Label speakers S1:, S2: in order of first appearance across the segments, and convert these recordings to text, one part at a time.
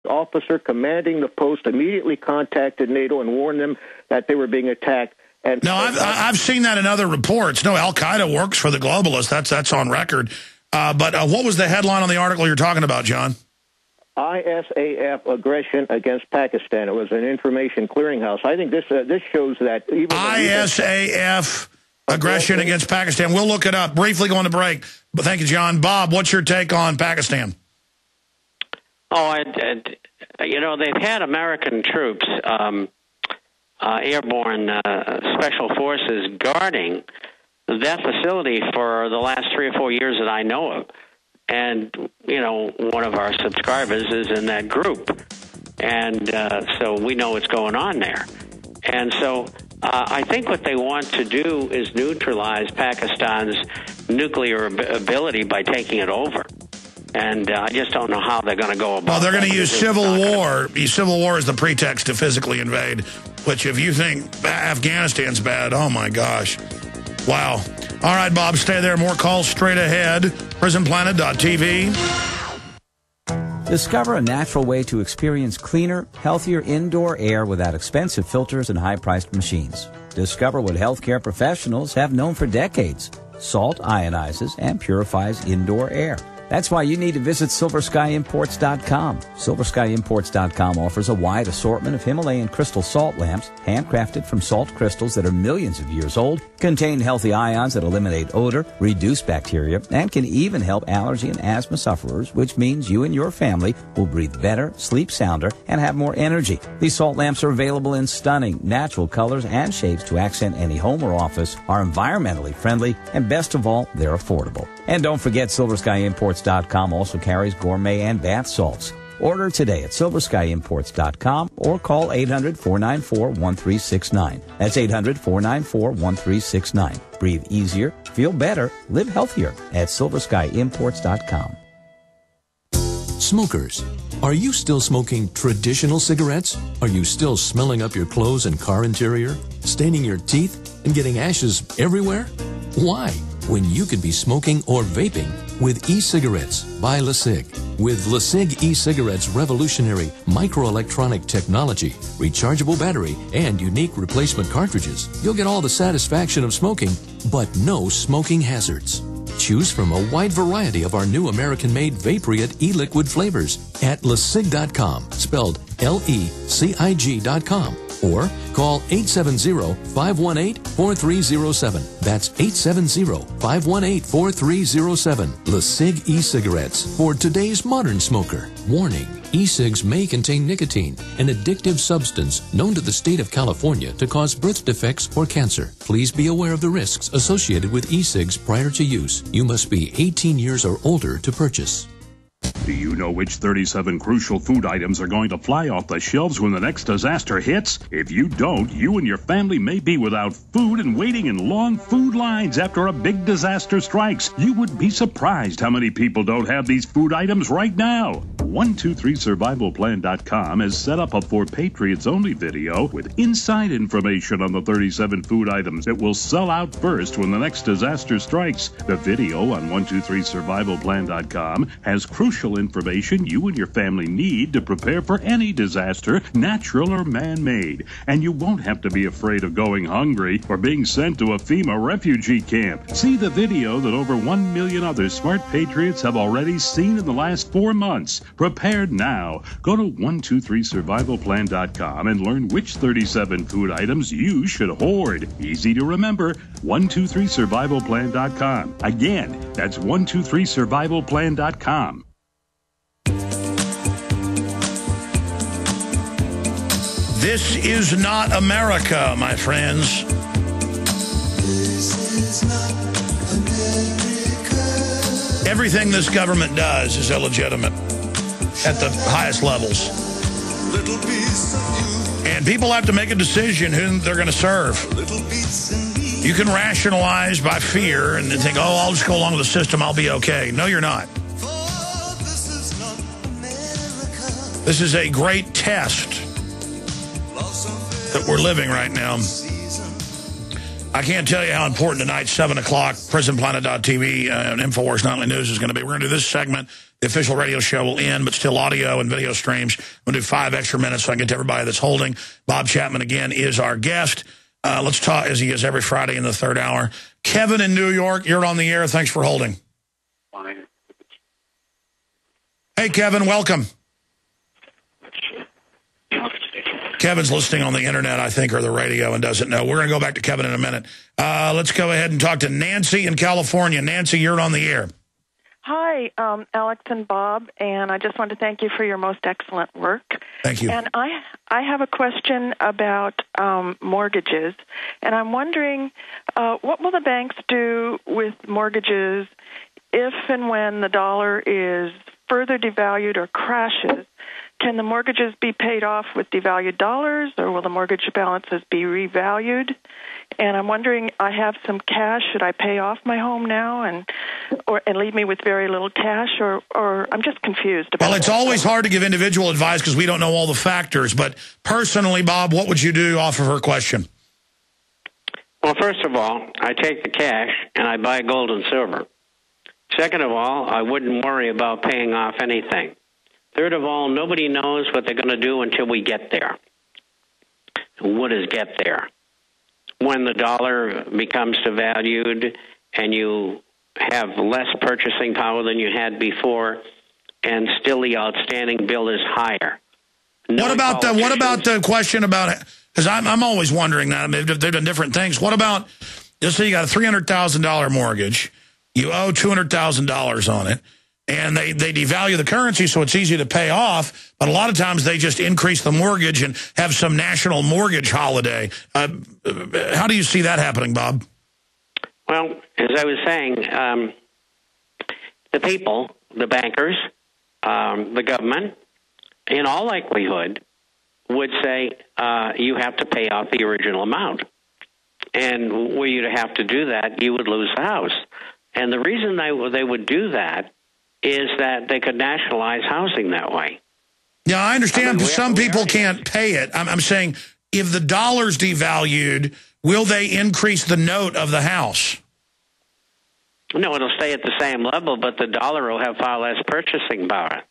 S1: officer commanding the post immediately contacted NATO and warned them that they were being attacked. And
S2: no, I've seen that in other reports. No, Al-Qaeda works for the globalists. That's on record. But what was the headline on the article you're talking about, John?
S1: ISAF aggression against Pakistan. It was an information clearinghouse. I think this shows that even
S2: ISAF aggression against Pakistan. We'll look it up. Briefly going to break. But thank you, John. Bob, what's your take on Pakistan?
S3: Oh, they've had American troops, airborne special forces, guarding that facility for the last 3 or 4 years that I know of. And, one of our subscribers is in that group. And so we know what's going on there. And so I think what they want to do is neutralize Pakistan's nuclear ability by taking it over. And I just don't know how they're going to go about it.
S2: Well, they're going to use civil war. Civil war is the pretext to physically invade, which if you think Afghanistan's bad, oh, my gosh. Wow. All right, Bob, stay there. More calls straight ahead. PrisonPlanet.tv.
S4: Discover a natural way to experience cleaner, healthier indoor air without expensive filters and high-priced machines. Discover what healthcare professionals have known for decades. Salt ionizes and purifies indoor air. That's why you need to visit SilverSkyImports.com. SilverSkyImports.com offers a wide assortment of Himalayan crystal salt lamps, handcrafted from salt crystals that are millions of years old, contain healthy ions that eliminate odor, reduce bacteria, and can even help allergy and asthma sufferers, which means you and your family will breathe better, sleep sounder, and have more energy. These salt lamps are available in stunning, natural colors and shapes to accent any home or office, are environmentally friendly, and best of all, they're affordable. And don't forget, SilverSkyImports.com also carries gourmet and bath salts. Order today at SilverSkyImports.com or call 800-494-1369. That's 800-494-1369. Breathe easier, feel better, live healthier at SilverSkyImports.com.
S5: Smokers, are you still smoking traditional cigarettes? Are you still smelling up your clothes and car interior, staining your teeth, and getting ashes everywhere? Why? When you could be smoking or vaping with e-cigarettes by LeSig. With LeSig e-cigarettes' revolutionary microelectronic technology, rechargeable battery, and unique replacement cartridges, you'll get all the satisfaction of smoking, but no smoking hazards. Choose from a wide variety of our new American-made Vaporite e-liquid flavors at LeSig.com, spelled LECIG.com. Or call 870-518-4307. That's 870-518-4307. LeSig e-cigarettes for today's modern smoker. Warning, e-cigs may contain nicotine, an addictive substance known to the state of California to cause birth defects or cancer. Please be aware of the risks associated with e-cigs prior to use. You must be 18 years or older to purchase.
S6: Do you know which 37 crucial food items are going to fly off the shelves when the next disaster hits? If you don't, you and your family may be without food and waiting in long food lines after a big disaster strikes. You would be surprised how many people don't have these food items right now. 123survivalplan.com has set up a For Patriots Only video with inside information on the 37 food items that will sell out first when the next disaster strikes. The video on 123survivalplan.com has crucial information you and your family need to prepare for any disaster, natural or man-made. And you won't have to be afraid of going hungry or being sent to a FEMA refugee camp. See the video that over 1 million other smart patriots have already seen in the last 4 months. Prepared now. Go to 123survivalplan.com and learn which 37 food items you should hoard. Easy to remember, 123survivalplan.com. Again, that's 123survivalplan.com.
S2: This is not America, my friends.
S7: This is not America.
S2: Everything this government does is illegitimate at the highest levels.
S7: Little piece of you.
S2: And people have to make a decision who they're going to serve.
S7: Little piece in me.
S2: You can rationalize by fear and think, oh, I'll just go along with the system, I'll be okay. No, you're not.
S7: This is not America.
S2: This is a great test that we're living right now. I can't tell you how important tonight's 7 o'clock PrisonPlanet.tv and InfoWars Nightly News is going to be. We're going to do this segment. The official radio show will end, but still audio and video streams. We'll do 5 extra minutes so I can get to everybody that's holding. Bob Chapman, again, is our guest. Let's talk, as he is every Friday in the third hour. Kevin in New York, you're on the air. Thanks for holding.
S8: Fine.
S2: Hey, Kevin, welcome. Kevin's listening on the internet, I think, or the radio and doesn't know. We're going to go back to Kevin in a minute. Let's go ahead and talk to Nancy in California. Nancy, you're on the air.
S9: Hi, Alex and Bob, and I just want to thank you for your most excellent work.
S2: Thank you.
S9: And I have a question about mortgages, and I'm wondering what will the banks do with mortgages if and when the dollar is further devalued or crashes? Can the mortgages be paid off with devalued dollars, or will the mortgage balances be revalued? And I'm wondering, I have some cash. Should I pay off my home now and leave me with very little cash, or I'm just confused about it.
S2: Well, it's always hard to give individual advice because we don't know all the factors. But personally, Bob, what would you do off of her question?
S3: Well, first of all, I take the cash and I buy gold and silver. Second of all, I wouldn't worry about paying off anything. Third of all, nobody knows what they're going to do until we get there. What is get there? When the dollar becomes devalued and you have less purchasing power than you had before, and still the outstanding bill is higher.
S2: What about the question about, because I'm always wondering that. I mean, they've done different things. What about, just say you got a $300,000 mortgage, you owe $200,000 on it, and they devalue the currency so it's easy to pay off, but a lot of times they just increase the mortgage and have some national mortgage holiday. How do you see that happening, Bob?
S3: Well, as I was saying, the people, the bankers, the government, in all likelihood, would say you have to pay off the original amount. And were you to have to do that, you would lose the house. And the reason they would do that is that they could nationalize housing that way.
S2: Yeah, I understand some people can't pay it. I'm saying if the dollar's devalued, will they increase the note of the house?
S3: No, it'll stay at the same level, but the dollar will have far less purchasing power.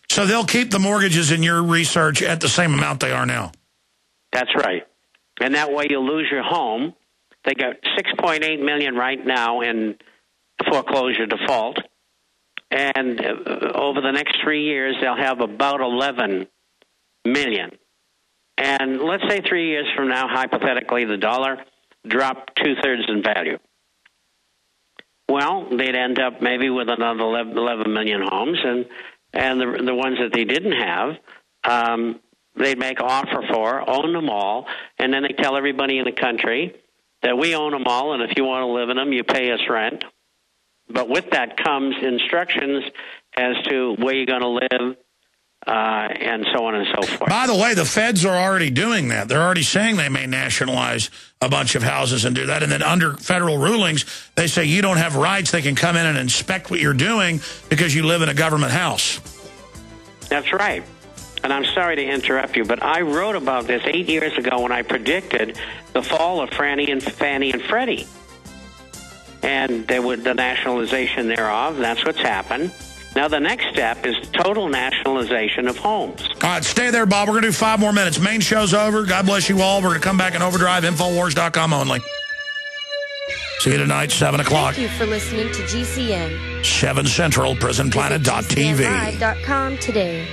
S2: So they'll keep the mortgages in your research at the same amount they are now?
S3: That's right. And that way you'll lose your home. They got $6.8 million right now in foreclosure default. And over the next 3 years, they'll have about $11 million. And let's say 3 years from now, hypothetically, the dollar dropped 2/3 in value. Well, they'd end up maybe with another 11 million homes, and the ones that they didn't have, they'd make an offer for, own them all, and then they tell everybody in the country that we own them all, and if you want to live in them, you pay us rent. But with that comes instructions as to where you're going to live, and so on and so forth.
S2: By the way, the feds are already doing that. They're already saying they may nationalize a bunch of houses and do that. And then under federal rulings, they say you don't have rights. They can come in and inspect what you're doing because you live in a government house.
S3: That's right. And I'm sorry to interrupt you, but I wrote about this 8 years ago when I predicted the fall of Fannie and Freddie. And there was the nationalization thereof. That's what's happened. Now, the next step is total nationalization of homes.
S2: All right, stay there, Bob. We're going to do 5 more minutes. Main show's over. God bless you all. We're going to come back in overdrive, Infowars.com only. See you tonight, 7 o'clock.
S10: Thank you for listening to GCN.
S2: 7 Central, PrisonPlanet.tv.
S10: GCNlive.com today.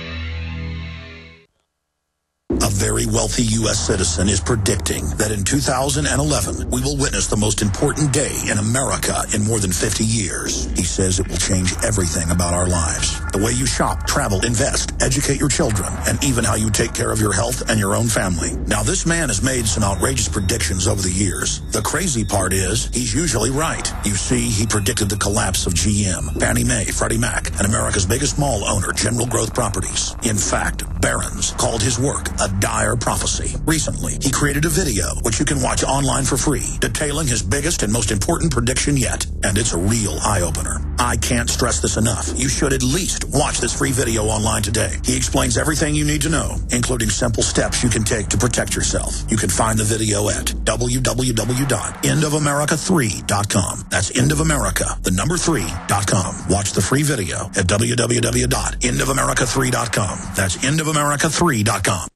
S11: A very wealthy U.S. citizen is predicting that in 2011, we will witness the most important day in America in more than 50 years. He says it will change everything about our lives. The way you shop, travel, invest, educate your children, and even how you take care of your health and your own family. Now, this man has made some outrageous predictions over the years. The crazy part is, he's usually right. You see, he predicted the collapse of GM, Fannie Mae, Freddie Mac, and America's biggest mall owner, General Growth Properties. In fact, Barron's called his work a dire prophecy. Recently, he created a video, which you can watch online for free, detailing his biggest and most important prediction yet. And it's a real eye-opener. I can't stress this enough. You should at least watch this free video online today. He explains everything you need to know, including simple steps you can take to protect yourself. You can find the video at www.endofamerica3.com. That's endofamerica, the number 3.com. Watch the free video at www.endofamerica3.com. That's endofamerica3.com.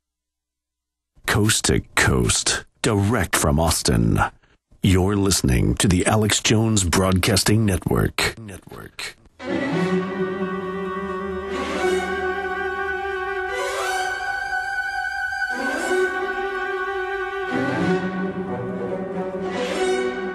S8: Coast to coast, direct from Austin. You're listening to the Alex Jones Broadcasting Network.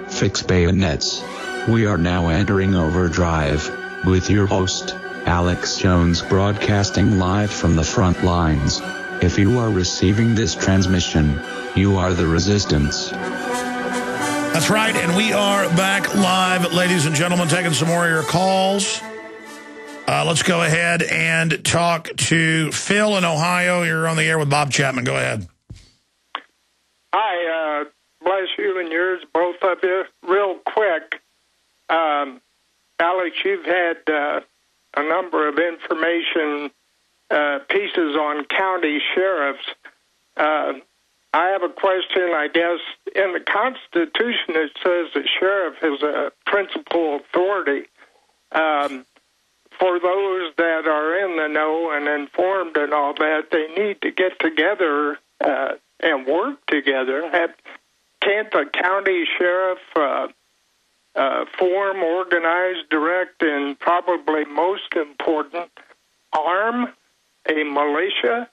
S12: Fix bayonets. We are now entering overdrive with your host, Alex Jones, broadcasting live from the front lines. If you are receiving this transmission, you are the resistance.
S2: That's right, and we are back live, ladies and gentlemen, taking some more of your calls. Let's go ahead and talk to Phil in Ohio. You're on the air with Bob Chapman. Go ahead.
S13: Hi, bless you and yours, both of you. Real quick, Alex, you've had a number of information pieces on county sheriffs. I have a question. I guess in the Constitution it says the sheriff is a principal authority. For those that are in the know and informed and all that, they need to get together and work together. Can't the county sheriff form, organize, direct, and probably most important, arm a militia?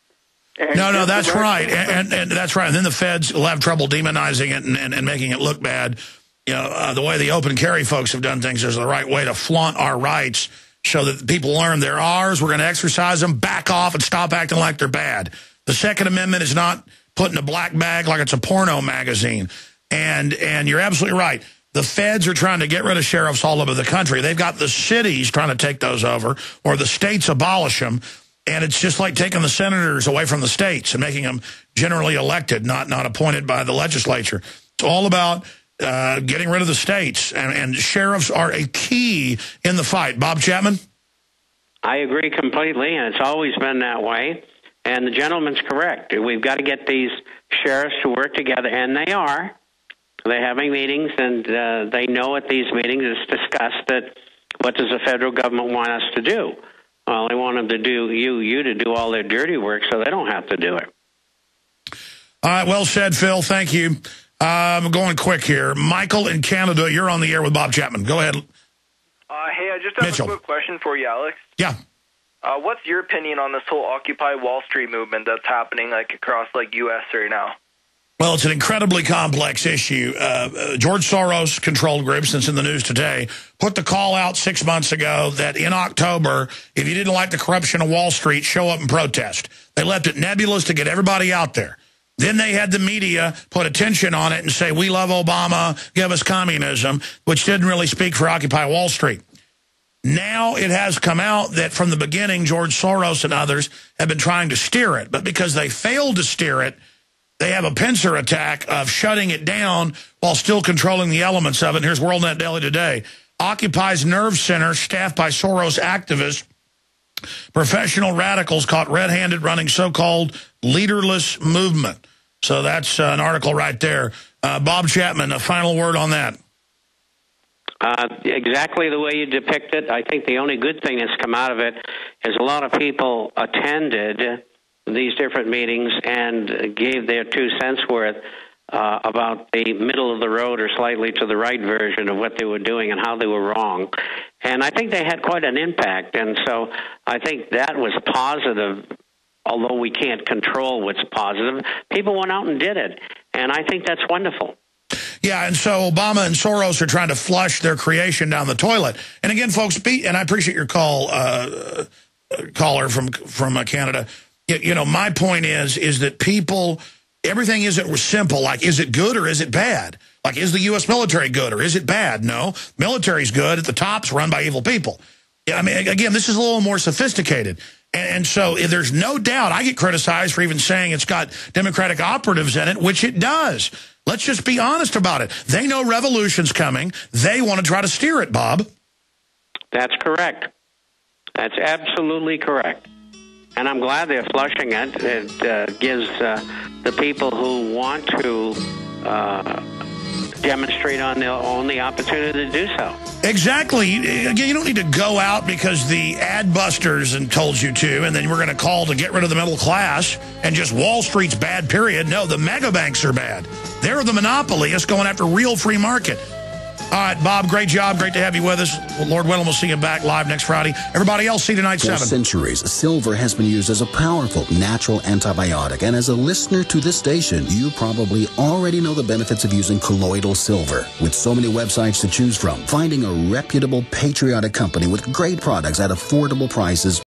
S2: No, that's right. And that's right. And then the feds will have trouble demonizing it and making it look bad. You know, the way the open carry folks have done things is the right way to flaunt our rights so that people learn they're ours, we're going to exercise them, back off, and stop acting like they're bad. The Second Amendment is not put in a black bag like it's a porno magazine. And you're absolutely right. The feds are trying to get rid of sheriffs all over the country. They've got the cities trying to take those over, or the states abolish them. And it's just like taking the senators away from the states and making them generally elected, not appointed by the legislature. It's all about getting rid of the states, and sheriffs are a key in the fight. Bob Chapman?
S3: I agree completely, and it's always been that way. And the gentleman's correct. We've got to get these sheriffs to work together, and they are. They're having meetings, and they know at these meetings it's discussed that what does the federal government want us to do? Well, they want them to do you to do all their dirty work so they don't have to do it.
S2: All right, well said, Phil. Thank you. I'm going quick here. Michael in Canada, you're on the air with Bob Chapman. Go ahead.
S14: Hey, I just have
S2: Mitchell.
S14: a quick question for you, Alex.
S2: Yeah.
S14: What's your opinion on this whole Occupy Wall Street movement that's happening across U.S. right now?
S2: Well, it's an incredibly complex issue. George Soros controlled groups, that's in the news today, put the call out 6 months ago that in October, if you didn't like the corruption of Wall Street, show up and protest. They left it nebulous to get everybody out there. Then they had the media put attention on it and say, we love Obama, give us communism, which didn't really speak for Occupy Wall Street. Now it has come out that from the beginning, George Soros and others have been trying to steer it. But because they failed to steer it, they have a pincer attack of shutting it down while still controlling the elements of it. And here's WorldNet Daily today. Occupy's nerve center, staffed by Soros activists, professional radicals caught red-handed running so-called leaderless movement. So that's an article right there. Bob Chapman, a final word on that.
S3: Exactly the way you depict it. I think the only good thing that's come out of it is a lot of people attended these different meetings and gave their 2 cents worth about the middle of the road or slightly to the right version of what they were doing and how they were wrong. And I think they had quite an impact. And so I think that was positive, although we can't control what's positive. People went out and did it. And I think that's wonderful.
S2: Yeah, and so Obama and Soros are trying to flush their creation down the toilet. And again, folks, and I appreciate your call, caller from Canada. You know, my point is that people, everything isn't simple. Like, is it good or is it bad? Like, is the U.S. military good or is it bad? No, military's good. At the top's run by evil people. Yeah, I mean, again, this is a little more sophisticated. And so there's no doubt I get criticized for even saying it's got Democratic operatives in it, which it does. Let's just be honest about it. They know revolution's coming. They want to try to steer it, Bob.
S3: That's correct. That's absolutely correct. And I'm glad they're flushing it. It gives the people who want to demonstrate on their own the opportunity to do so.
S2: Exactly. You don't need to go out because the ad busters and told you to, and then we're going to call to get rid of the middle class, and just Wall Street's bad, period. No, the mega banks are bad. They're the monopolists going after real free market. All right, Bob, great job. Great to have you with us. Lord willing, we'll see you back live next Friday. Everybody else, see you tonight, 7.
S15: For centuries, silver has been used as a powerful natural antibiotic. And as a listener to this station, you probably already know the benefits of using colloidal silver. With so many websites to choose from, finding a reputable, patriotic company with great products at affordable prices